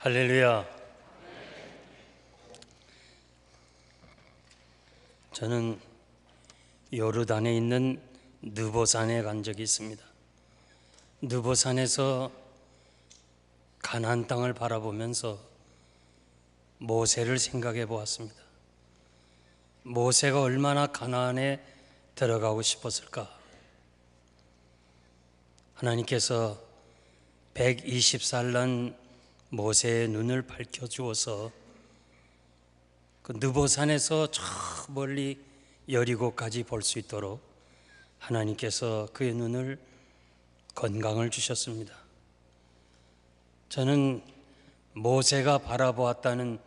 할렐루야. 저는 요르단에 있는 느보산에 간 적이 있습니다. 느보산에서 가나안 땅을 바라보면서 모세를 생각해 보았습니다. 모세가 얼마나 가나안에 들어가고 싶었을까? 하나님께서 120살 난 모세의 눈을 밝혀주어서 그 느보산에서 저 멀리 여리고까지 볼 수 있도록 하나님께서 그의 눈을 건강을 주셨습니다. 저는 모세가 바라보았다는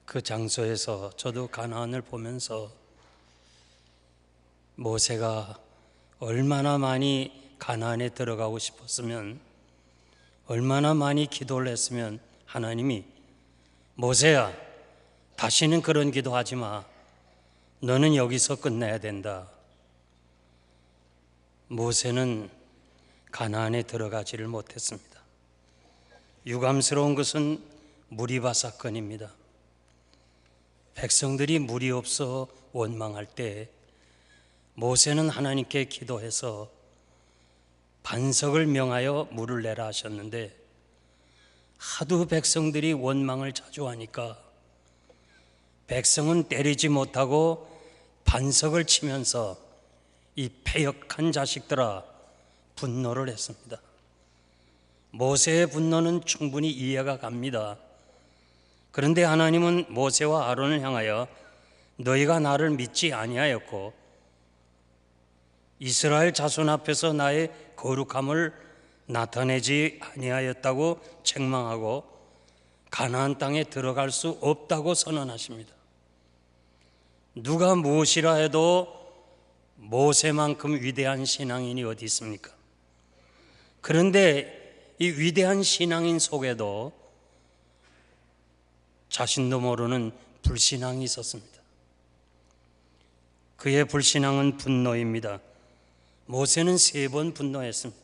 그 장소에서 저도 가나안을 보면서 모세가 얼마나 많이 가나안에 들어가고 싶었으면, 얼마나 많이 기도를 했으면 하나님이 모세야, 다시는 그런 기도하지 마. 너는 여기서 끝내야 된다. 모세는 가나안에 들어가지를 못했습니다. 유감스러운 것은 무리바 사건입니다. 백성들이 물이 없어 원망할 때 모세는 하나님께 기도해서 반석을 명하여 물을 내라 하셨는데, 하도 백성들이 원망을 자주 하니까 백성은 때리지 못하고 반석을 치면서 이 패역한 자식들아 분노를 했습니다. 모세의 분노는 충분히 이해가 갑니다. 그런데 하나님은 모세와 아론을 향하여 너희가 나를 믿지 아니하였고 이스라엘 자손 앞에서 나의 거룩함을 나타내지 아니하였다고 책망하고 가나안 땅에 들어갈 수 없다고 선언하십니다. 누가 무엇이라 해도 모세만큼 위대한 신앙인이 어디 있습니까? 그런데 이 위대한 신앙인 속에도 자신도 모르는 불신앙이 있었습니다. 그의 불신앙은 분노입니다. 모세는 3번 분노했습니다.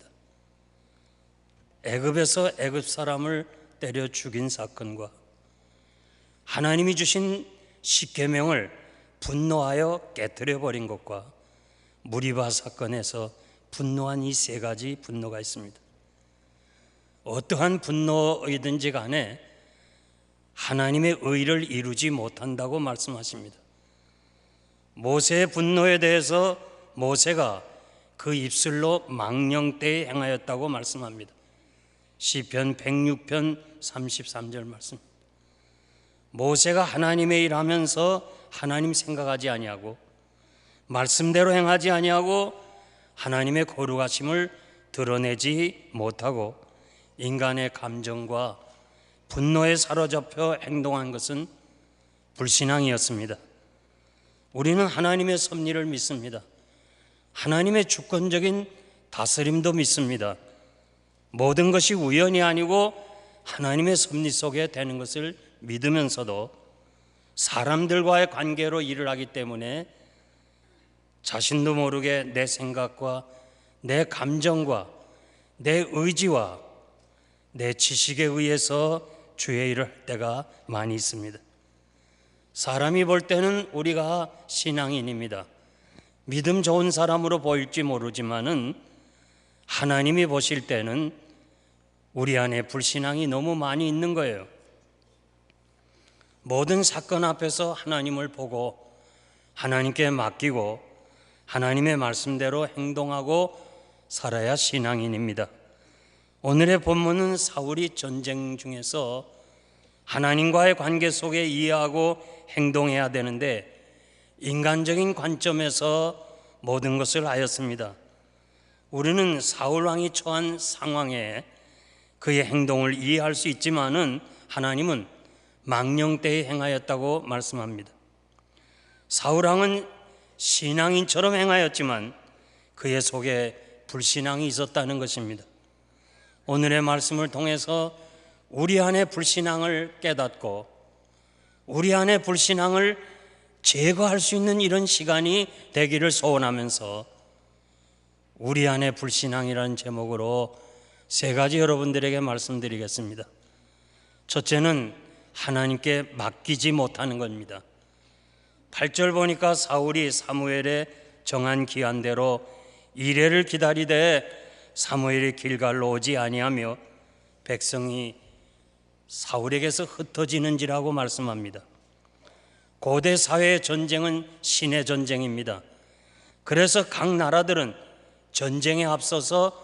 애굽에서 애굽 사람을 때려 죽인 사건과 하나님이 주신 십계명을 분노하여 깨뜨려 버린 것과 무리바 사건에서 분노한 이 3가지 분노가 있습니다. 어떠한 분노이든지 간에 하나님의 의를 이루지 못한다고 말씀하십니다. 모세의 분노에 대해서 모세가 그 입술로 망령되이 행하였다고 말씀합니다. 시편 106편 33절 말씀. 모세가 하나님의 일하면서 하나님 생각하지 아니하고 말씀대로 행하지 아니하고 하나님의 거룩하심을 드러내지 못하고 인간의 감정과 분노에 사로잡혀 행동한 것은 불신앙이었습니다. 우리는 하나님의 섭리를 믿습니다. 하나님의 주권적인 다스림도 믿습니다. 모든 것이 우연이 아니고 하나님의 섭리 속에 되는 것을 믿으면서도 사람들과의 관계로 일을 하기 때문에 자신도 모르게 내 생각과 내 감정과 내 의지와 내 지식에 의해서 주의 일을 할 때가 많이 있습니다. 사람이 볼 때는 우리가 신앙인입니다. 믿음 좋은 사람으로 보일지 모르지만은 하나님이 보실 때는 우리 안에 불신앙이 너무 많이 있는 거예요. 모든 사건 앞에서 하나님을 보고 하나님께 맡기고 하나님의 말씀대로 행동하고 살아야 신앙인입니다. 오늘의 본문은 사울이 전쟁 중에서 하나님과의 관계 속에 이해하고 행동해야 되는데 인간적인 관점에서 모든 것을 하였습니다. 우리는 사울 왕이 처한 상황에 그의 행동을 이해할 수 있지만은 하나님은 망령되이 행하였다고 말씀합니다. 사울 왕은 신앙인처럼 행하였지만 그의 속에 불신앙이 있었다는 것입니다. 오늘의 말씀을 통해서 우리 안에 불신앙을 깨닫고 우리 안에 불신앙을 제거할 수 있는 이런 시간이 되기를 소원하면서 우리 안에 불신앙이라는 제목으로 3가지 여러분들에게 말씀드리겠습니다. 첫째는 하나님께 맡기지 못하는 겁니다. 8절 보니까 사울이 사무엘의 정한 기한대로 이레를 기다리되 사무엘이 길갈로 오지 아니하며 백성이 사울에게서 흩어지는지라고 말씀합니다. 고대 사회의 전쟁은 신의 전쟁입니다. 그래서 각 나라들은 전쟁에 앞서서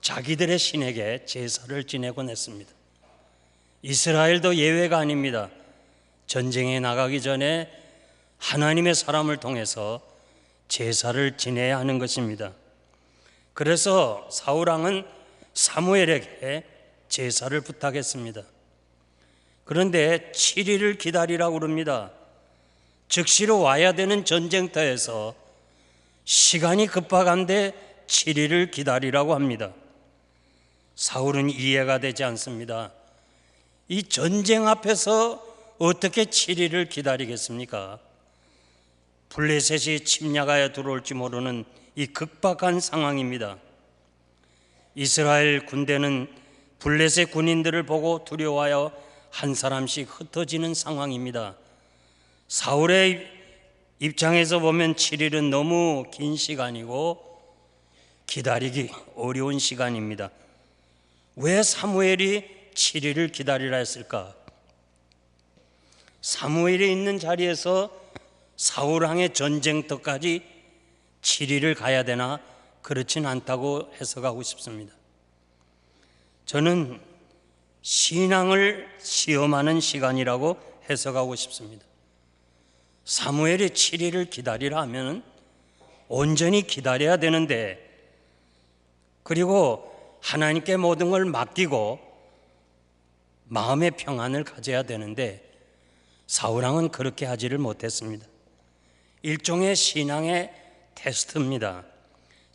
자기들의 신에게 제사를 지내곤 했습니다. 이스라엘도 예외가 아닙니다. 전쟁에 나가기 전에 하나님의 사람을 통해서 제사를 지내야 하는 것입니다. 그래서 사울왕은 사무엘에게 제사를 부탁했습니다. 그런데 7일을 기다리라고 그럽니다. 즉시로 와야 되는 전쟁터에서 시간이 급박한데 7일을 기다리라고 합니다. 사울은 이해가 되지 않습니다. 이 전쟁 앞에서 어떻게 7일을 기다리겠습니까? 블레셋이 침략하여 들어올지 모르는 이 급박한 상황입니다. 이스라엘 군대는 블레셋 군인들을 보고 두려워하여 한 사람씩 흩어지는 상황입니다. 사울의 입장에서 보면 7일은 너무 긴 시간이고 기다리기 어려운 시간입니다. 왜 사무엘이 7일을 기다리라 했을까? 사무엘이 있는 자리에서 사울왕의 전쟁터까지 7일을 가야 되나? 그렇진 않다고 해석하고 싶습니다. 저는 신앙을 시험하는 시간이라고 해석하고 싶습니다. 사무엘이 7일을 기다리라 하면 온전히 기다려야 되는데, 그리고 하나님께 모든 걸 맡기고 마음의 평안을 가져야 되는데 사울왕은 그렇게 하지를 못했습니다. 일종의 신앙의 테스트입니다.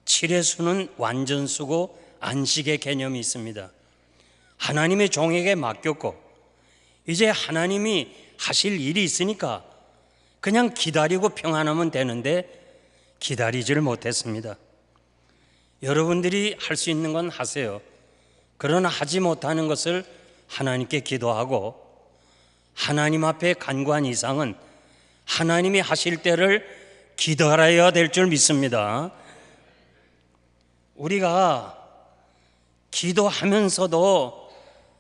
7의 수는 완전수고 안식의 개념이 있습니다. 하나님의 종에게 맡겼고 이제 하나님이 하실 일이 있으니까 그냥 기다리고 평안하면 되는데 기다리지를 못했습니다. 여러분들이 할 수 있는 건 하세요. 그러나 하지 못하는 것을 하나님께 기도하고 하나님 앞에 간구한 이상은 하나님이 하실 때를 기다려야 될 줄 믿습니다. 우리가 기도하면서도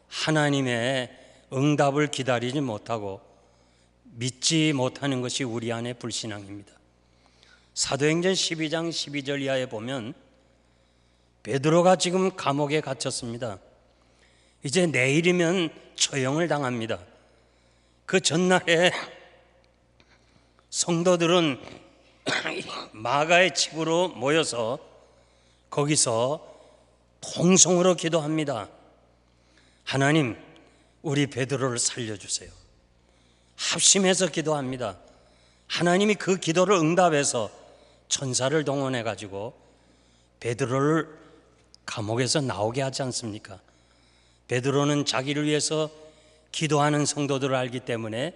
하나님의 응답을 기다리지 못하고 믿지 못하는 것이 우리 안의 불신앙입니다. 사도행전 12장 12절 이하에 보면 베드로가 지금 감옥에 gat혔습니다. 이제 내일이면 처형을 당합니다. 그 전날에 성도들은 마가의 집으로 모여서 거기서 통성으로 기도합니다. 하나님, 우리 베드로를 살려주세요. 합심해서 기도합니다. 하나님이 그 기도를 응답해서 천사를 동원해 가지고 베드로를 감옥에서 나오게 하지 않습니까? 베드로는 자기를 위해서 기도하는 성도들을 알기 때문에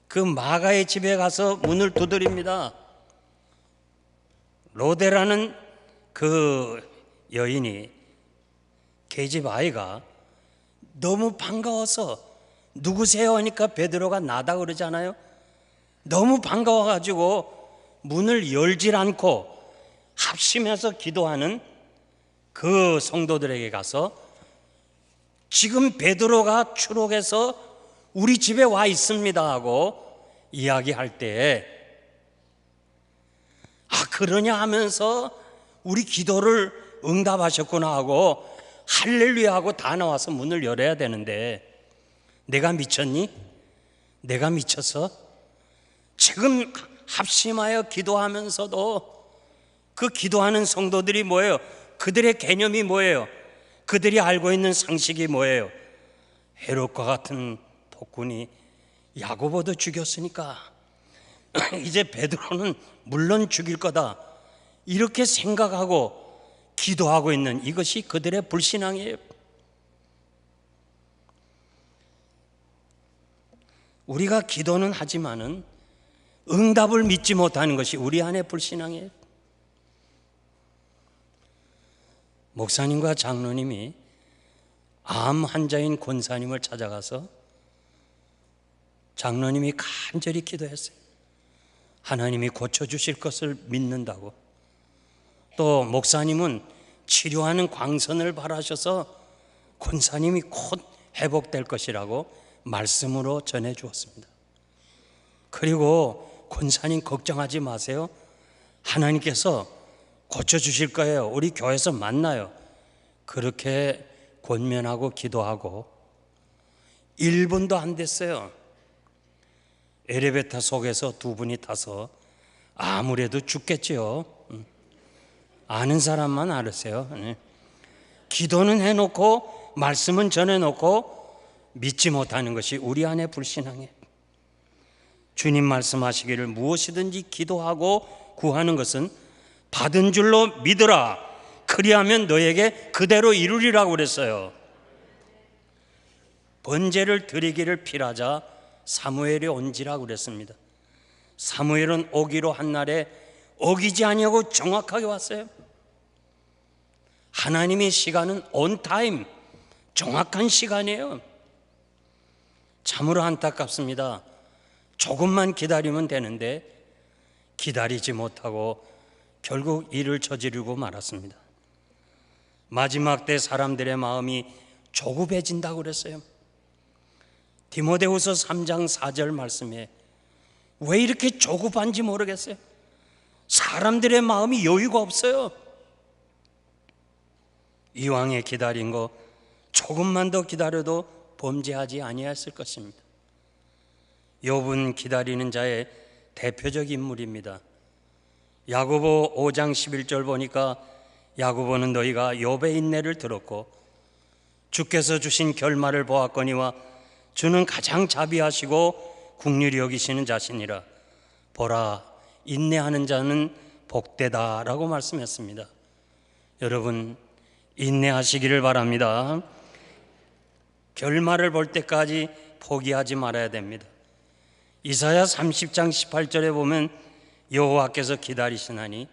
그 마가의 집에 가서 문을 두드립니다. 로데라는 그 여인이 계집 아이가 너무 반가워서 누구세요 하니까 베드로가 나다 그러잖아요. 너무 반가워가지고 문을 열질 않고 합심해서 기도하는 그 성도들에게 가서 지금 베드로가 추록해서 우리 집에 와 있습니다 하고 이야기할 때에 그러냐 하면서 우리 기도를 응답하셨구나 하고 할렐루야 하고 다 나와서 문을 열어야 되는데 내가 미쳤니? 내가 미쳐서 지금 합심하여 기도하면서도 그 기도하는 성도들이 뭐예요? 그들의 개념이 뭐예요? 그들이 알고 있는 상식이 뭐예요? 헤롯과 같은 폭군이 야고보도 죽였으니까 이제 베드로는 물론 죽일 거다 이렇게 생각하고 기도하고 있는 이것이 그들의 불신앙이에요. 우리가 기도는 하지만은 응답을 믿지 못하는 것이 우리 안의 불신앙이에요. 목사님과 장로님이 암 환자인 권사님을 찾아가서 장로님이 간절히 기도했어요. 하나님이 고쳐주실 것을 믿는다고. 또 목사님은 치료하는 광선을 바라셔서 권사님이 곧 회복될 것이라고 말씀으로 전해 주었습니다. 그리고 권사님 걱정하지 마세요. 하나님께서 고쳐주실 거예요. 우리 교회에서 만나요. 그렇게 권면하고 기도하고 1분도 안 됐어요. 엘리베이터 속에서 두 분이 타서 아무래도 죽겠지요. 아는 사람만 알으세요. 기도는 해놓고 말씀은 전해놓고 믿지 못하는 것이 우리 안에 불신앙이에요. 주님 말씀하시기를 무엇이든지 기도하고 구하는 것은 받은 줄로 믿으라. 그리하면 너에게 그대로 이루리라고 그랬어요. 번제를 드리기를 필하자 사무엘이 온지라고 그랬습니다. 사무엘은 오기로 한 날에 어기지 아니하고 정확하게 왔어요. 하나님의 시간은 on time, 정확한 시간이에요. 참으로 안타깝습니다. 조금만 기다리면 되는데 기다리지 못하고 결국 일을 저지르고 말았습니다. 마지막 때 사람들의 마음이 조급해진다고 그랬어요. 디모데후서 3장 4절 말씀에 왜 이렇게 조급한지 모르겠어요. 사람들의 마음이 여유가 없어요. 이왕에 기다린 거 조금만 더 기다려도 범죄하지 아니했을 것입니다. 욥은 기다리는 자의 대표적 인물입니다. 야고보 5장 11절 보니까 야고보는 너희가 욥의 인내를 들었고 주께서 주신 결말을 보았거니와 주는 가장 자비하시고 긍휼히 여기시는 자시니라. 보라, 인내하는 자는 복되다라고 말씀했습니다. 여러분, 인내하시기를 바랍니다. 결말을 볼 때까지 포기하지 말아야 됩니다. 이사야 30장 18절에 보면 여호와께서 기다리시나니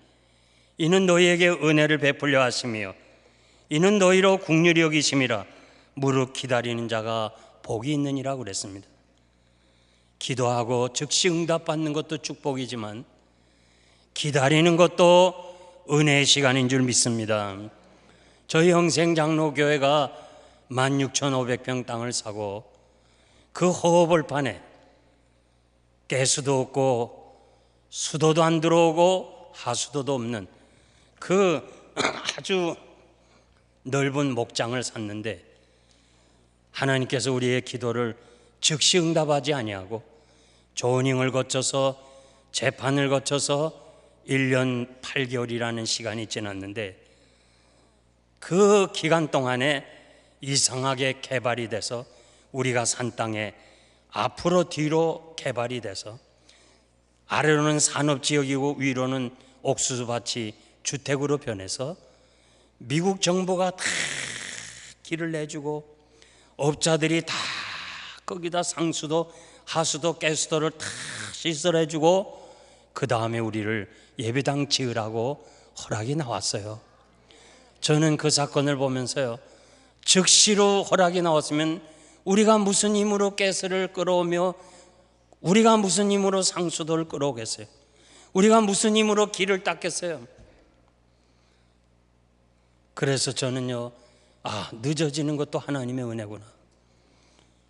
이는 너희에게 은혜를 베풀려 하시며 이는 너희로 긍휼히 여기심이라. 무릇 기다리는 자가 복이 있느니라고 그랬습니다. 기도하고 즉시 응답받는 것도 축복이지만 기다리는 것도 은혜의 시간인 줄 믿습니다. 저희 형생장로교회가 16,500평 땅을 사고 그 허허벌판에 가스도 없고 수도도 안 들어오고 하수도도 없는 그 아주 넓은 목장을 샀는데 하나님께서 우리의 기도를 즉시 응답하지 아니하고 조닝을 거쳐서 재판을 거쳐서 1년 8개월이라는 시간이 지났는데 그 기간 동안에 이상하게 개발이 돼서 우리가 산 땅에 앞으로 뒤로 개발이 돼서 아래로는 산업지역이고 위로는 옥수수밭이 주택으로 변해서 미국 정부가 다 길을 내주고 업자들이 다 거기다 상수도 하수도 가스도를 다 시설해주고 그 다음에 우리를 예배당 지으라고 허락이 나왔어요. 저는 그 사건을 보면서요, 즉시로 허락이 나왔으면 우리가 무슨 힘으로 가스를 끌어오며 우리가 무슨 힘으로 상수도를 끌어오겠어요? 우리가 무슨 힘으로 길을 닦겠어요? 그래서 저는요, 늦어지는 것도 하나님의 은혜구나.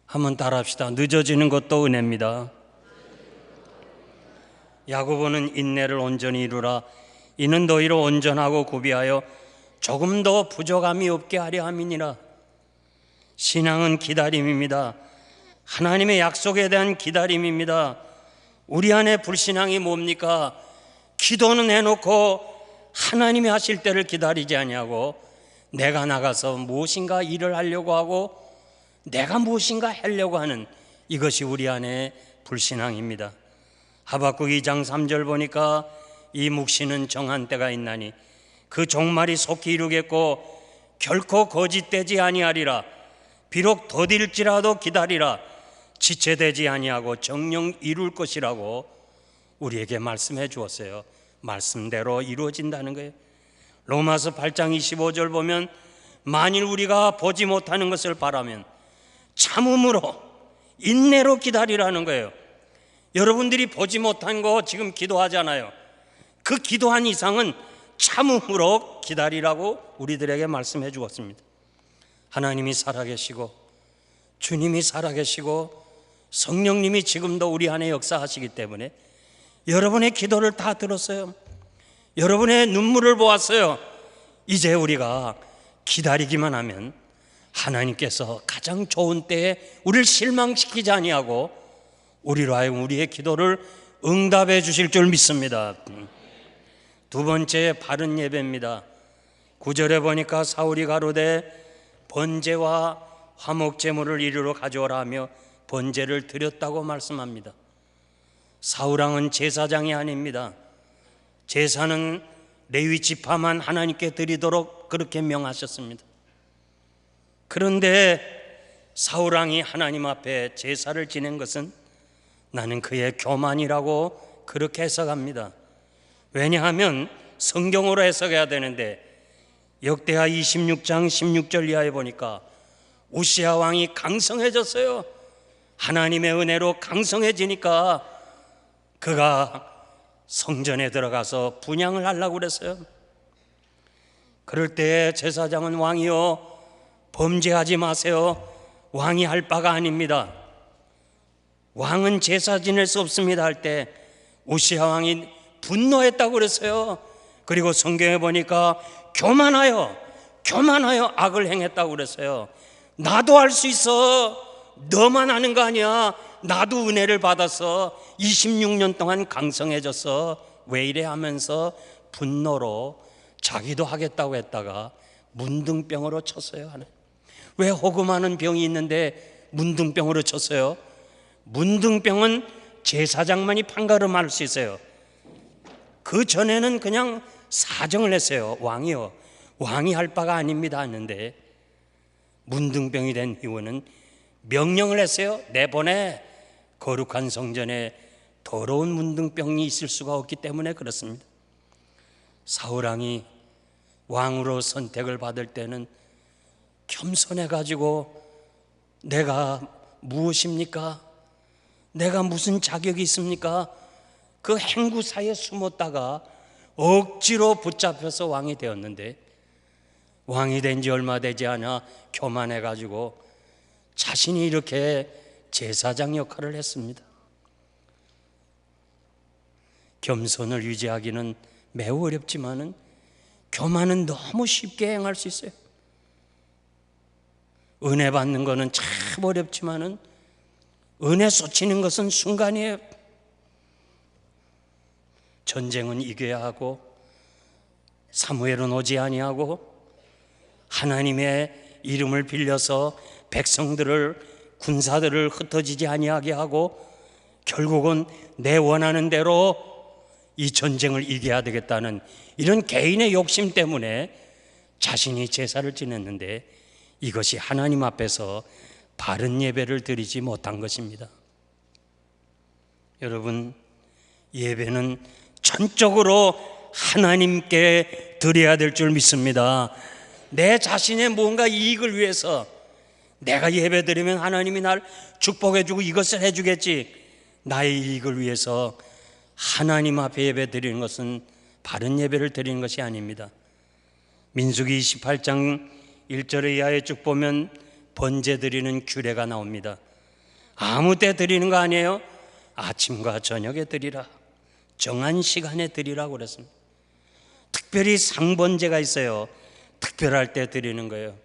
한번 따라합시다. 늦어지는 것도 은혜입니다. 야고보는 인내를 온전히 이루라. 이는 너희로 온전하고 구비하여 조금 더 부족함이 없게 하려 함이니라. 신앙은 기다림입니다. 하나님의 약속에 대한 기다림입니다. 우리 안에 불신앙이 뭡니까? 기도는 해놓고 하나님이 하실 때를 기다리지 아니하고 내가 나가서 무엇인가 일을 하려고 하고 내가 무엇인가 하려고 하는 이것이 우리 안에 불신앙입니다. 하박국 2장 3절 보니까 이 묵시는 정한 때가 있나니 그 종말이 속히 이루겠고 결코 거짓되지 아니하리라. 비록 더딜지라도 기다리라. 지체되지 아니하고 정녕 이룰 것이라고 우리에게 말씀해 주었어요. 말씀대로 이루어진다는 거예요. 로마서 8장 25절 보면 만일 우리가 보지 못하는 것을 바라면 참음으로 인내로 기다리라는 거예요. 여러분들이 보지 못한 거 지금 기도하잖아요. 그 기도한 이상은 참음으로 기다리라고 우리들에게 말씀해 주었습니다. 하나님이 살아계시고 주님이 살아계시고 성령님이 지금도 우리 안에 역사하시기 때문에 여러분의 기도를 다 들었어요. 여러분의 눈물을 보았어요. 이제 우리가 기다리기만 하면 하나님께서 가장 좋은 때에 우리를 실망시키지 아니하고 우리로 하여금 우리의 기도를 응답해 주실 줄 믿습니다. 두 번째, 바른 예배입니다. 9절에 보니까 사울이 가로되 번제와 화목제물을 이리로 가져오라 하며 번제를 드렸다고 말씀합니다. 사울왕은 제사장이 아닙니다. 제사는 레위 지파만 하나님께 드리도록 그렇게 명하셨습니다. 그런데 사울왕이 하나님 앞에 제사를 지낸 것은 나는 그의 교만이라고 그렇게 해석합니다. 왜냐하면 성경으로 해석해야 되는데 역대하 26장 16절 이하에 보니까 우시야 왕이 강성해졌어요. 하나님의 은혜로 강성해지니까 그가 성전에 들어가서 분향을 하려고 그랬어요. 그럴 때 제사장은 왕이요, 범죄하지 마세요. 왕이 할 바가 아닙니다. 왕은 제사 지낼 수 없습니다 할 때 우시야 왕이 분노했다고 그랬어요. 그리고 성경에 보니까 교만하여 악을 행했다고 그랬어요. 나도 할 수 있어. 너만 하는 거 아니야. 나도 은혜를 받아서 26년 동안 강성해졌어. 왜 이래 하면서 분노로 자기도 하겠다고 했다가 문둥병으로 쳤어요. 왜 호금하는 병이 있는데 문둥병으로 쳤어요? 문둥병은 제사장만이 판가름할 수 있어요. 그 전에는 그냥 사정을 했어요. 왕이요, 왕이 할 바가 아닙니다 하는데 문둥병이 된 이유는 명령을 했어요. 내보내. 거룩한 성전에 더러운 문둥병이 있을 수가 없기 때문에 그렇습니다. 사울왕이 왕으로 선택을 받을 때는 겸손해가지고 내가 무엇입니까? 내가 무슨 자격이 있습니까? 그 행구 사이에 숨었다가 억지로 붙잡혀서 왕이 되었는데 왕이 된 지 얼마 되지 않아 교만해가지고 자신이 이렇게 제사장 역할을 했습니다. 겸손을 유지하기는 매우 어렵지만은 교만은 너무 쉽게 행할 수 있어요. 은혜 받는 거는 참 어렵지만은 은혜 쏟치는 것은 순간이에요. 전쟁은 이겨야 하고 사무엘은 오지 아니하고 하나님의 이름을 빌려서 백성들을 군사들을 흩어지지 아니하게 하고 결국은 내 원하는 대로 이 전쟁을 이겨야 되겠다는 이런 개인의 욕심 때문에 자신이 제사를 지냈는데 이것이 하나님 앞에서 바른 예배를 드리지 못한 것입니다. 여러분, 예배는 전적으로 하나님께 드려야 될 줄 믿습니다. 내 자신의 뭔가 이익을 위해서 내가 예배 드리면 하나님이 날 축복해 주고 이것을 해 주겠지, 나의 이익을 위해서 하나님 앞에 예배 드리는 것은 바른 예배를 드리는 것이 아닙니다. 민수기 28장 1절의 이하에 쭉 보면 번제 드리는 규례가 나옵니다. 아무 때 드리는 거 아니에요. 아침과 저녁에 드리라, 정한 시간에 드리라고 그랬습니다. 특별히 상번제가 있어요. 특별할 때 드리는 거예요.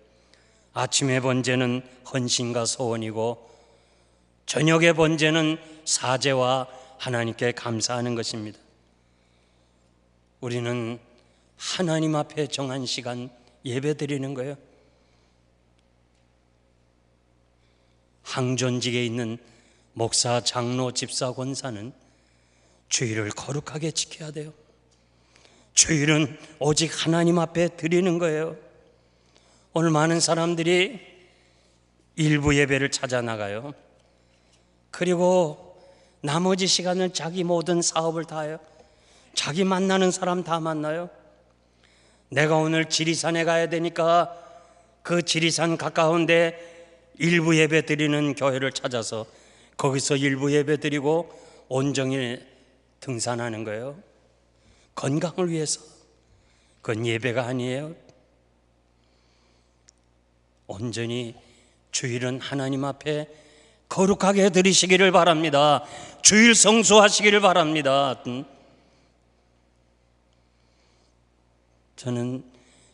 아침의 번제는 헌신과 소원이고 저녁의 번제는 사죄와 하나님께 감사하는 것입니다. 우리는 하나님 앞에 정한 시간 예배 드리는 거예요. 항존직에 있는 목사, 장로, 집사, 권사는 주일을 거룩하게 지켜야 돼요. 주일은 오직 하나님 앞에 드리는 거예요. 오늘 많은 사람들이 일부 예배를 찾아 나가요. 그리고 나머지 시간은 자기 모든 사업을 다 해요. 자기 만나는 사람 다 만나요. 내가 오늘 지리산에 가야 되니까 그 지리산 가까운데 일부 예배 드리는 교회를 찾아서 거기서 일부 예배 드리고 온종일 등산하는 거예요. 건강을 위해서. 그건 예배가 아니에요. 온전히 주일은 하나님 앞에 거룩하게 드리시기를 바랍니다. 주일 성수하시기를 바랍니다. 저는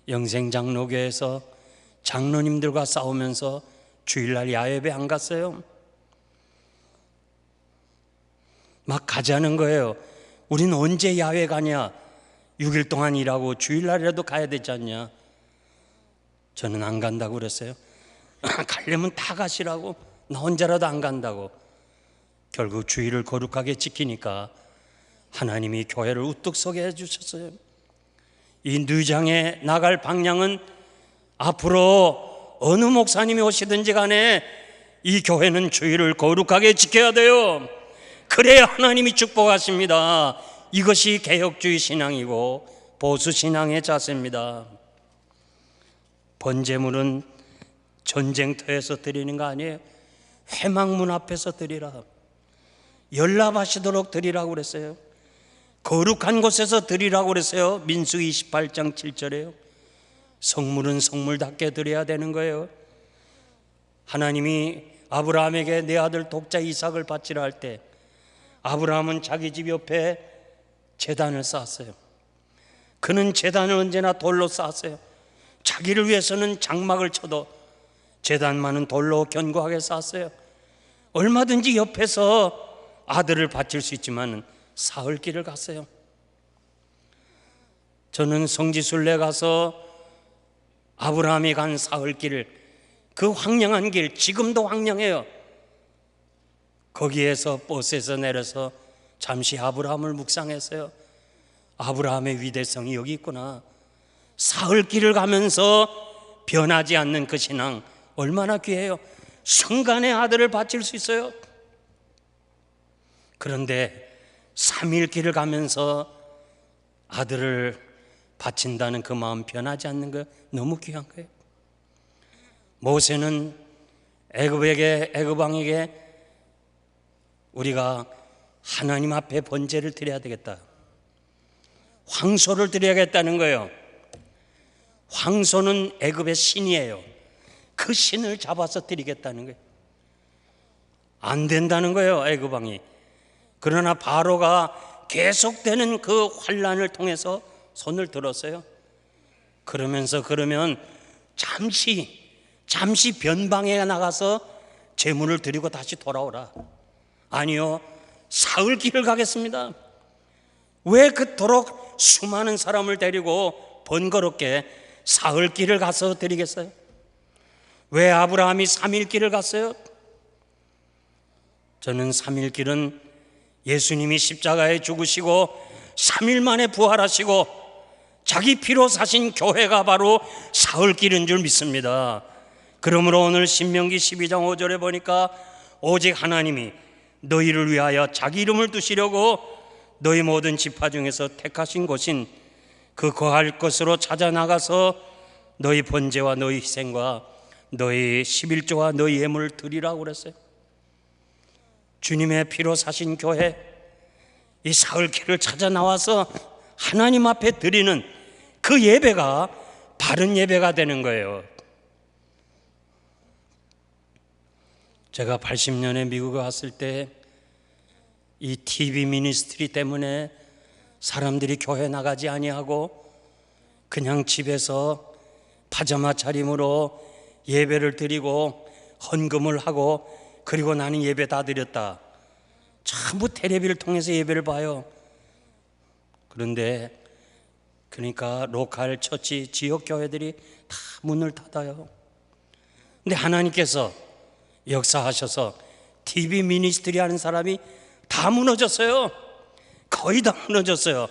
영생장로교에서 장로님들과 싸우면서 주일날 야외배 안 갔어요. 막 가자는 거예요. 우린 언제 야외 가냐? 6일 동안 일하고 주일날이라도 가야 되지 않냐? 저는 안 간다고 그랬어요. 가려면 다 가시라고. 나 혼자라도 안 간다고. 결국 주일을 거룩하게 지키니까 하나님이 교회를 우뚝 서게 해주셨어요. 이 뉘장에 나갈 방향은 앞으로 어느 목사님이 오시든지 간에 이 교회는 주일을 거룩하게 지켜야 돼요. 그래야 하나님이 축복하십니다. 이것이 개혁주의 신앙이고 보수신앙의 자세입니다. 번제물은 전쟁터에서 드리는 거 아니에요. 회막문 앞에서 드리라. 연락하시도록 드리라고 그랬어요. 거룩한 곳에서 드리라고 그랬어요. 민수기 28장 7절에요. 성물은 성물답게 드려야 되는 거예요. 하나님이 아브라함에게 내 아들 독자 이삭을 바치라 할 때 아브라함은 자기 집 옆에 제단을 쌓았어요. 그는 제단을 언제나 돌로 쌓았어요. 자기를 위해서는 장막을 쳐도 제단만은 돌로 견고하게 쌓았어요. 얼마든지 옆에서 아들을 바칠 수 있지만 사흘길을 갔어요. 저는 성지순례 가서 아브라함이 간 사흘길을, 그 황량한 길, 지금도 황량해요. 거기에서 버스에서 내려서 잠시 아브라함을 묵상했어요. 아브라함의 위대성이 여기 있구나. 사흘길을 가면서 변하지 않는 그 신앙 얼마나 귀해요. 순간에 아들을 바칠 수 있어요. 그런데 3일 길을 가면서 아들을 바친다는 그 마음 변하지 않는 거 너무 귀한 거예요. 모세는 애굽 왕에게 우리가 하나님 앞에 번제를 드려야 되겠다, 황소를 드려야겠다는 거예요. 황소는 애굽의 신이에요. 그 신을 잡아서 드리겠다는 거예요. 안 된다는 거예요, 애굽 왕이. 그러나 바로가 계속되는 그 환란을 통해서 손을 들었어요. 그러면 잠시 변방에 나가서 제물을 드리고 다시 돌아오라. 아니요, 사흘 길을 가겠습니다. 왜 그토록 수많은 사람을 데리고 번거롭게 사흘 길을 가서 드리겠어요? 왜 아브라함이 3일 길을 갔어요? 저는 3일 길은 예수님이 십자가에 죽으시고 3일 만에 부활하시고 자기 피로 사신 교회가 바로 사흘 길인 줄 믿습니다. 그러므로 오늘 신명기 12장 5절에 보니까 오직 하나님이 너희를 위하여 자기 이름을 두시려고 너희 모든 지파 중에서 택하신 곳인 그 거할 것으로 찾아 나가서 너희 번제와 너희 희생과 너희 11조와 너희 예물을 드리라고 그랬어요. 주님의 피로 사신 교회, 이 사흘길을 찾아 나와서 하나님 앞에 드리는 그 예배가 바른 예배가 되는 거예요. 제가 80년에 미국에 왔을 때 이 TV 미니스트리 때문에 사람들이 교회 나가지 아니하고 그냥 집에서 파자마 차림으로 예배를 드리고 헌금을 하고 그리고 나는 예배 다 드렸다. 전부 텔레비를 통해서 예배를 봐요. 그런데 그러니까 로컬 처치 지역 교회들이 다 문을 닫아요. 근데 하나님께서 역사하셔서 TV 미니스트리 하는 사람이 다 무너졌어요. 거의 다 무너졌어요.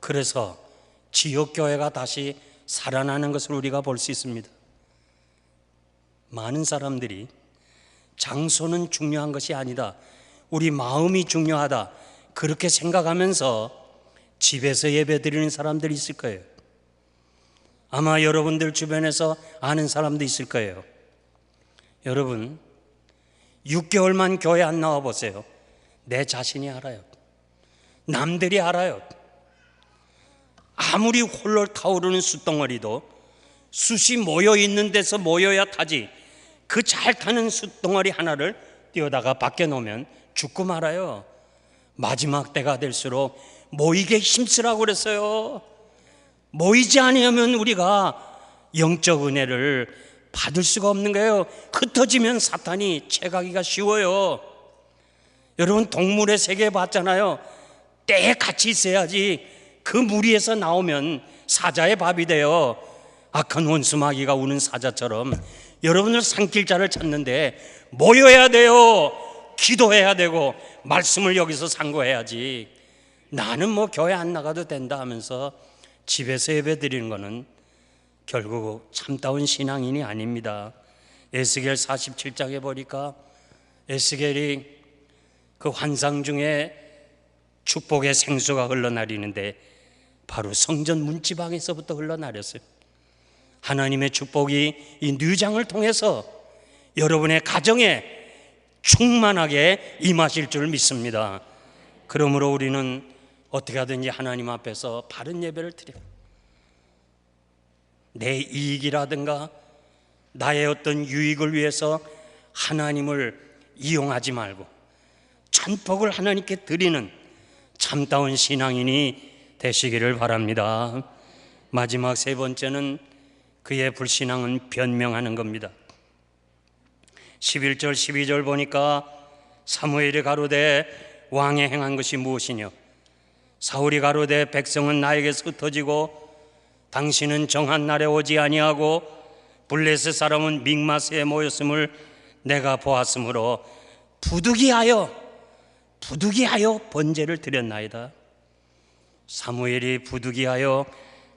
그래서 지역 교회가 다시 살아나는 것을 우리가 볼 수 있습니다. 많은 사람들이 장소는 중요한 것이 아니다, 우리 마음이 중요하다, 그렇게 생각하면서 집에서 예배 드리는 사람들이 있을 거예요. 아마 여러분들 주변에서 아는 사람도 있을 거예요. 여러분, 6개월만 교회 안 나와 보세요. 내 자신이 알아요. 남들이 알아요. 아무리 홀로 타오르는 숯덩어리도 숯이 모여 있는 데서 모여야 타지, 그 잘 타는 숯덩어리 하나를 띄어다가 밖에 놓으면 죽고 말아요. 마지막 때가 될수록 모이게 힘쓰라고 그랬어요. 모이지 않으면 우리가 영적 은혜를 받을 수가 없는 거예요. 흩어지면 사탄이 채가기가 쉬워요. 여러분, 동물의 세계 봤잖아요. 때에 같이 있어야지 그 무리에서 나오면 사자의 밥이 돼요. 악한 원수마귀가 우는 사자처럼 여러분을 삼킬 자를 찾는데 모여야 돼요. 기도해야 되고 말씀을 여기서 상고해야지. 나는 뭐 교회 안 나가도 된다 하면서 집에서 예배 드리는 거는 결국 참다운 신앙인이 아닙니다. 에스겔 47장에 보니까 에스겔이 그 환상 중에 축복의 생수가 흘러내리는데 바로 성전 문지방에서부터 흘러내렸어요. 하나님의 축복이 이 뉘장을 통해서 여러분의 가정에 충만하게 임하실 줄 믿습니다. 그러므로 우리는 어떻게 하든지 하나님 앞에서 바른 예배를 드려요. 내 이익이라든가 나의 어떤 유익을 위해서 하나님을 이용하지 말고 전복을 하나님께 드리는 참다운 신앙인이 되시기를 바랍니다. 마지막 세 번째는 그의 불신앙은 변명하는 겁니다. 11절 12절 보니까 사무엘이 가로되 왕의 행한 것이 무엇이뇨? 사울이 가로되 백성은 나에게서 흩어지고 당신은 정한 날에 오지 아니하고 블레셋 사람은 믹마스에 모였음을 내가 보았으므로 부득이하여 번제를 드렸나이다. 사무엘이 부득이하여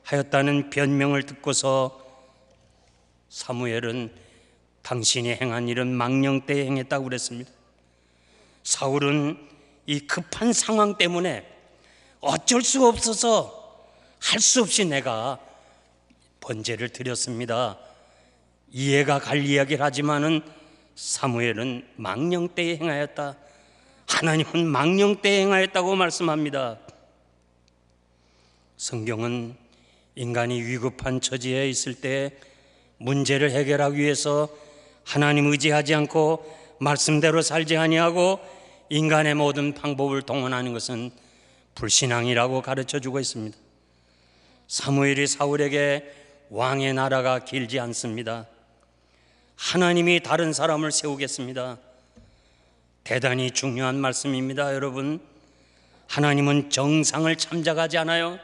하였다는 변명을 듣고서 사무엘은 당신이 행한 일은 망령 때에 행했다고 그랬습니다. 사울은 이 급한 상황 때문에 어쩔 수 없어서 할 수 없이 내가 번제를 드렸습니다. 이해가 갈 이야기를 하지만은 사무엘은 망령 때에 행하였다. 하나님은 망령 때에 행하였다고 말씀합니다. 성경은 인간이 위급한 처지에 있을 때 문제를 해결하기 위해서 하나님 의지하지 않고 말씀대로 살지 아니하고 인간의 모든 방법을 동원하는 것은 불신앙이라고 가르쳐주고 있습니다. 사무엘이 사울에게 왕의 나라가 길지 않습니다. 하나님이 다른 사람을 세우겠습니다. 대단히 중요한 말씀입니다. 여러분, 하나님은 정상을 참작하지 않아요.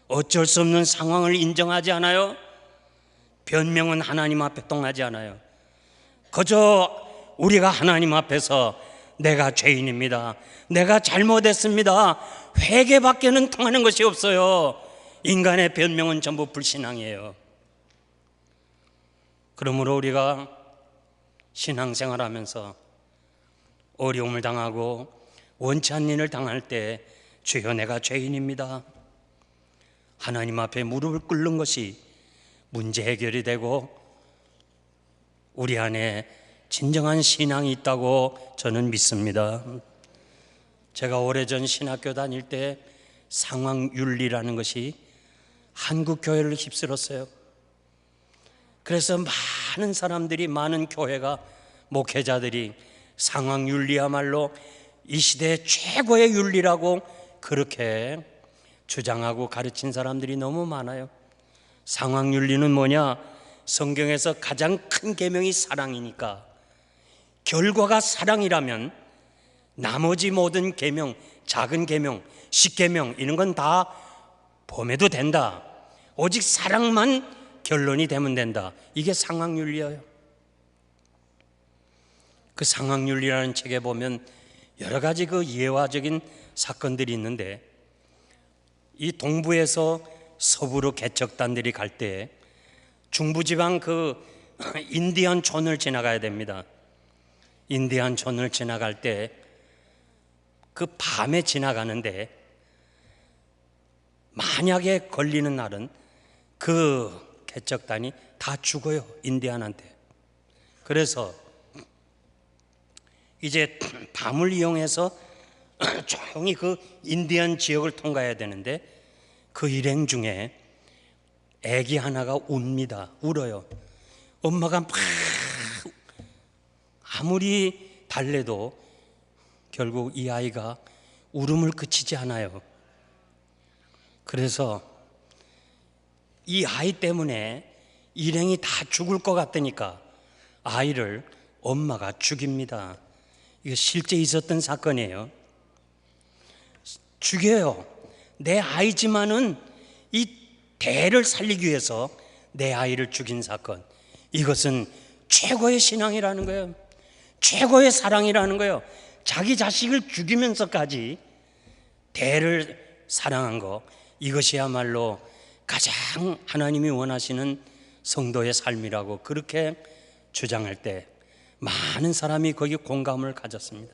어쩔 수 없는 상황을 인정하지 않아요. 변명은 하나님 앞에 통하지 않아요. 그저 우리가 하나님 앞에서 내가 죄인입니다, 내가 잘못했습니다, 회개밖에는 통하는 것이 없어요. 인간의 변명은 전부 불신앙이에요. 그러므로 우리가 신앙생활하면서 어려움을 당하고 원치 않는 일을 당할 때 주여 내가 죄인입니다, 하나님 앞에 무릎을 꿇는 것이 문제 해결이 되고 우리 안에 진정한 신앙이 있다고 저는 믿습니다. 제가 오래전 신학교 다닐 때 상황윤리라는 것이 한국 교회를 휩쓸었어요. 그래서 많은 사람들이, 많은 교회가, 목회자들이 상황윤리야말로 이 시대의 최고의 윤리라고 그렇게 주장하고 가르친 사람들이 너무 많아요. 상황윤리는 뭐냐? 성경에서 가장 큰 계명이 사랑이니까 결과가 사랑이라면 나머지 모든 계명, 작은 계명, 십계명 이런 건 다 범해도 된다. 오직 사랑만 결론이 되면 된다. 이게 상황윤리예요. 그 상황윤리라는 책에 보면 여러 가지 그 예화적인 사건들이 있는데, 이 동부에서 서부로 개척단들이 갈 때 중부지방 그 인디안 촌을 지나가야 됩니다. 인디안 촌을 지나갈 때 그 밤에 지나가는데 만약에 걸리는 날은 그 개척단이 다 죽어요, 인디안한테. 그래서 이제 밤을 이용해서 조용히 그 인디안 지역을 통과해야 되는데 그 일행 중에 아기 하나가 웁니다. 울어요. 엄마가 막 아무리 달래도 결국 이 아이가 울음을 그치지 않아요. 그래서 이 아이 때문에 일행이 다 죽을 것 같으니까 아이를 엄마가 죽입니다. 이거 실제 있었던 사건이에요. 죽여요. 내 아이지만은 이 대를 살리기 위해서 내 아이를 죽인 사건. 이것은 최고의 신앙이라는 거예요. 최고의 사랑이라는 거예요. 자기 자식을 죽이면서까지 대를 사랑한 거, 이것이야말로 가장 하나님이 원하시는 성도의 삶이라고 그렇게 주장할 때 많은 사람이 거기 공감을 가졌습니다.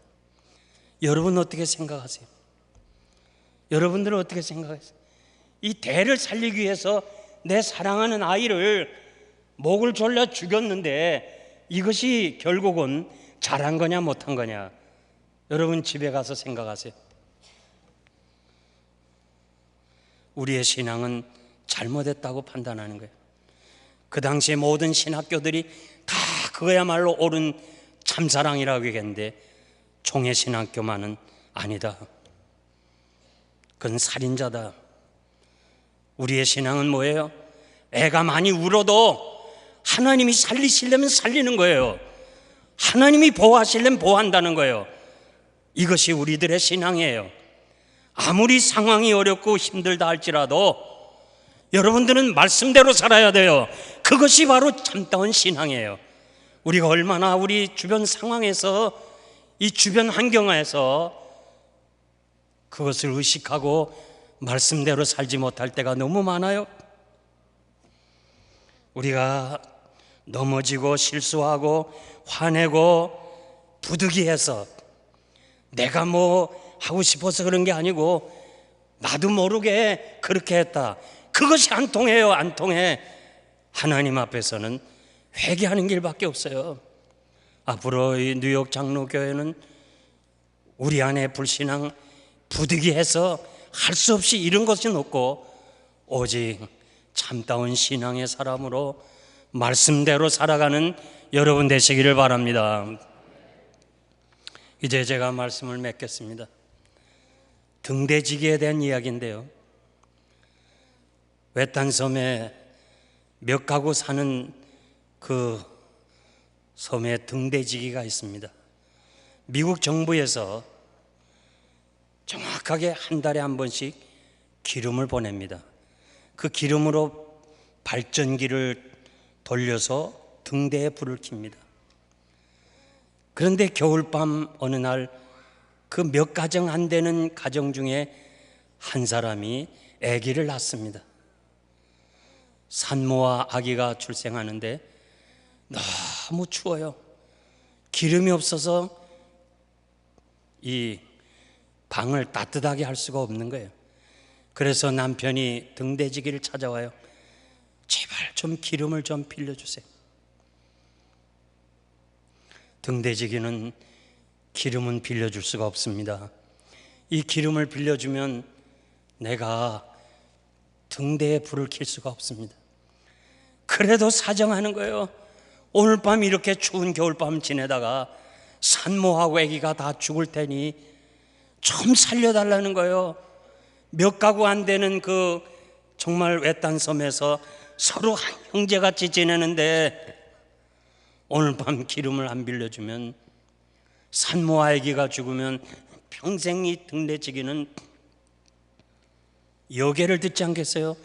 여러분 어떻게 생각하세요? 여러분들은 어떻게 생각하세요? 이 대를 살리기 위해서 내 사랑하는 아이를 목을 졸라 죽였는데 이것이 결국은 잘한 거냐 못한 거냐? 여러분 집에 가서 생각하세요. 우리의 신앙은 잘못했다고 판단하는 거예요. 그 당시에 모든 신학교들이 다 그거야말로 옳은 참사랑이라고 얘기했는데 총회 신학교만은 아니다. 그건 살인자다. 우리의 신앙은 뭐예요? 애가 많이 울어도 하나님이 살리시려면 살리는 거예요. 하나님이 보호하시려면 보호한다는 거예요. 이것이 우리들의 신앙이에요. 아무리 상황이 어렵고 힘들다 할지라도 여러분들은 말씀대로 살아야 돼요. 그것이 바로 참다운 신앙이에요. 우리가 얼마나 우리 주변 상황에서 이 주변 환경에서 그것을 의식하고 말씀대로 살지 못할 때가 너무 많아요. 우리가 넘어지고 실수하고 화내고 부득이해서 내가 뭐 하고 싶어서 그런 게 아니고 나도 모르게 그렇게 했다. 그것이 안 통해요. 안 통해. 하나님 앞에서는 회개하는 길밖에 없어요. 앞으로 이 뉴욕 장로교회는 우리 안에 불신앙 부득이해서 할 수 없이 이런 것은 없고 오직 참다운 신앙의 사람으로 말씀대로 살아가는 여러분 되시기를 바랍니다. 이제 제가 말씀을 맺겠습니다. 등대지기에 대한 이야기인데요. 외딴 섬에 몇 가구 사는 그 섬에 등대지기가 있습니다. 미국 정부에서 정확하게 한 달에 한 번씩 기름을 보냅니다. 그 기름으로 발전기를 돌려서 등대에 불을 켭니다. 그런데 겨울밤 어느 날 그 몇 가정 안 되는 가정 중에 한 사람이 아기를 낳습니다. 산모와 아기가 출생하는데 너무 추워요. 기름이 없어서 이 방을 따뜻하게 할 수가 없는 거예요. 그래서 남편이 등대지기를 찾아와요. 제발 좀 기름을 좀 빌려주세요. 등대지기는 기름은 빌려줄 수가 없습니다. 이 기름을 빌려주면 내가 등대에 불을 켤 수가 없습니다. 그래도 사정하는 거예요. 오늘 밤 이렇게 추운 겨울밤 지내다가 산모하고 아기가 다 죽을 테니 좀 살려달라는 거예요. 몇 가구 안 되는 그 정말 외딴 섬에서 서로 형제같이 지내는데 오늘 밤 기름을 안 빌려주면 산모와 아기가 죽으면 평생 이 등대지기는 여계를 듣지 않겠어요?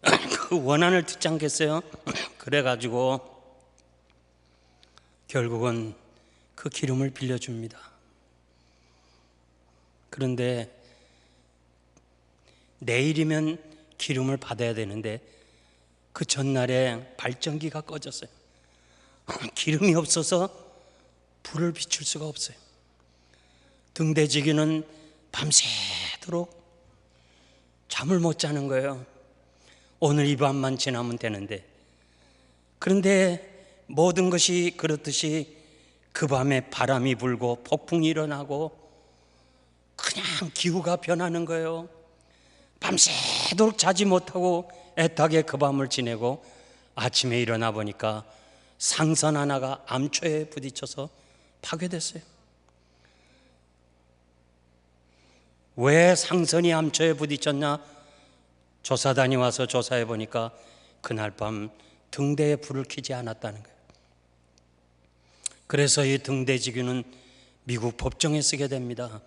그 원한을 듣지 않겠어요? 그래가지고 결국은 그 기름을 빌려줍니다. 그런데 내일이면 기름을 받아야 되는데 그 전날에 발전기가 꺼졌어요. 기름이 없어서 불을 비출 수가 없어요. 등대지기는 밤새도록 잠을 못 자는 거예요. 오늘 이 밤만 지나면 되는데. 그런데 모든 것이 그렇듯이 그 밤에 바람이 불고 폭풍이 일어나고 그냥 기후가 변하는 거예요. 밤새도록 자지 못하고 애타게 그 밤을 지내고 아침에 일어나 보니까 상선 하나가 암초에 부딪혀서 파괴됐어요. 왜 상선이 암초에 부딪혔냐? 조사단이 와서 조사해 보니까 그날 밤 등대에 불을 켜지 않았다는 거예요. 그래서 이 등대지기는 미국 법정에 쓰게 됩니다.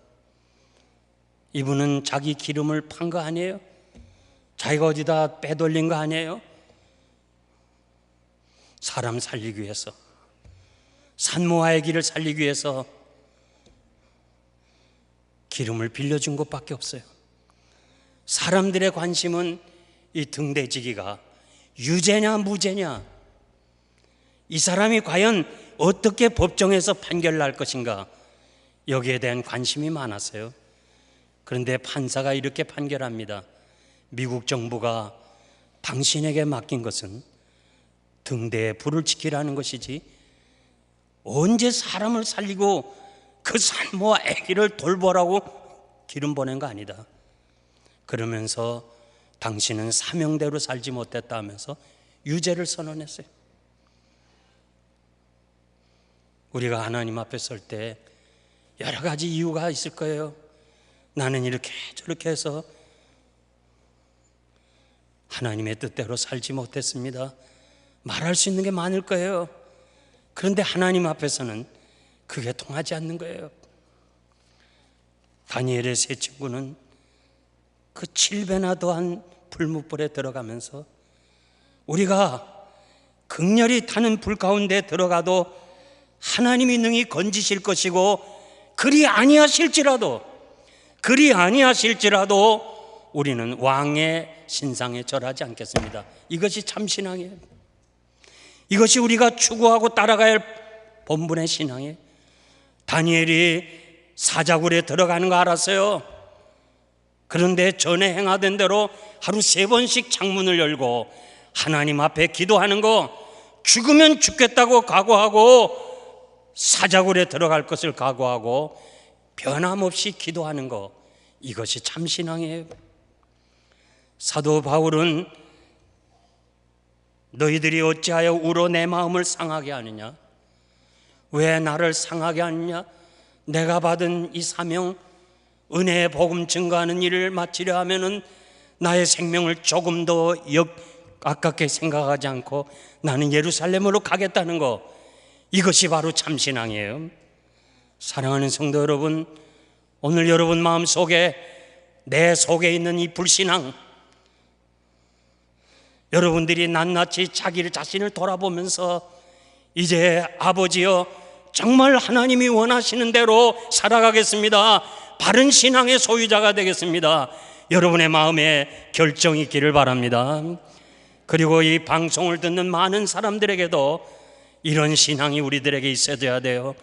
이분은 자기 기름을 판 거 아니에요? 자기가 어디다 빼돌린 거 아니에요? 사람 살리기 위해서, 산모아의 길을 살리기 위해서 기름을 빌려준 것밖에 없어요. 사람들의 관심은 이 등대지기가 유죄냐 무죄냐, 이 사람이 과연 어떻게 법정에서 판결을 할 것인가, 여기에 대한 관심이 많았어요. 그런데 판사가 이렇게 판결합니다. 미국 정부가 당신에게 맡긴 것은 등대에 불을 지키라는 것이지 언제 사람을 살리고 그 산모와 아기를 돌보라고 기름 보낸 거 아니다. 그러면서 당신은 사명대로 살지 못했다 하면서 유죄를 선언했어요. 우리가 하나님 앞에 설 때 여러 가지 이유가 있을 거예요. 나는 이렇게 저렇게 해서 하나님의 뜻대로 살지 못했습니다. 말할 수 있는 게 많을 거예요. 그런데 하나님 앞에서는 그게 통하지 않는 거예요. 다니엘의 세 친구는 그 7배나 더한 불뭇불에 들어가면서 우리가 극렬히 타는 불 가운데 들어가도 하나님이 능히 건지실 것이고 그리 아니하실지라도 우리는 왕의 신상에 절하지 않겠습니다. 이것이 참 신앙이에요. 이것이 우리가 추구하고 따라가야 할 본분의 신앙이에요. 다니엘이 사자굴에 들어가는 거 알았어요. 그런데 전에 행하던 대로 하루 3번씩 창문을 열고 하나님 앞에 기도하는 거, 죽으면 죽겠다고 각오하고 사자굴에 들어갈 것을 각오하고 변함없이 기도하는 거, 이것이 참 신앙이에요. 사도 바울은 너희들이 어찌하여 울어 내 마음을 상하게 하느냐? 왜 나를 상하게 하느냐? 내가 받은 이 사명, 은혜의 복음 증거하는 일을 마치려 하면은 나의 생명을 조금 더 아깝게 생각하지 않고 나는 예루살렘으로 가겠다는 거, 이것이 바로 참신앙이에요. 사랑하는 성도 여러분, 오늘 여러분 마음속에, 내 속에 있는 이 불신앙, 여러분들이 낱낱이 자기 자신을 돌아보면서 이제 아버지여 정말 하나님이 원하시는 대로 살아가겠습니다, 바른 신앙의 소유자가 되겠습니다, 여러분의 마음에 결정이 있기를 바랍니다. 그리고 이 방송을 듣는 많은 사람들에게도 이런 신앙이 우리들에게 있어야 돼요.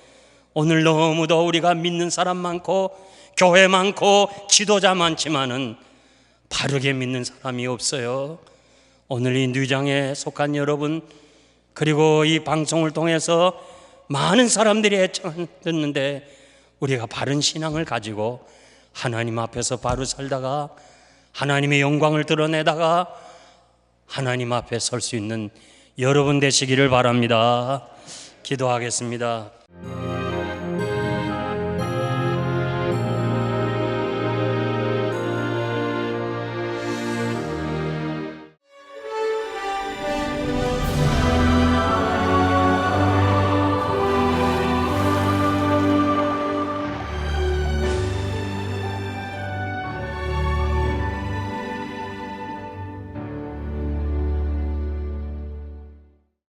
오늘 너무도 우리가 믿는 사람 많고 교회 많고 지도자 많지만은 바르게 믿는 사람이 없어요. 오늘 이 뉴장에 속한 여러분, 그리고 이 방송을 통해서 많은 사람들이 애청 듣는데 우리가 바른 신앙을 가지고 하나님 앞에서 바로 살다가 하나님의 영광을 드러내다가 하나님 앞에 설 수 있는 여러분 되시기를 바랍니다. 기도하겠습니다.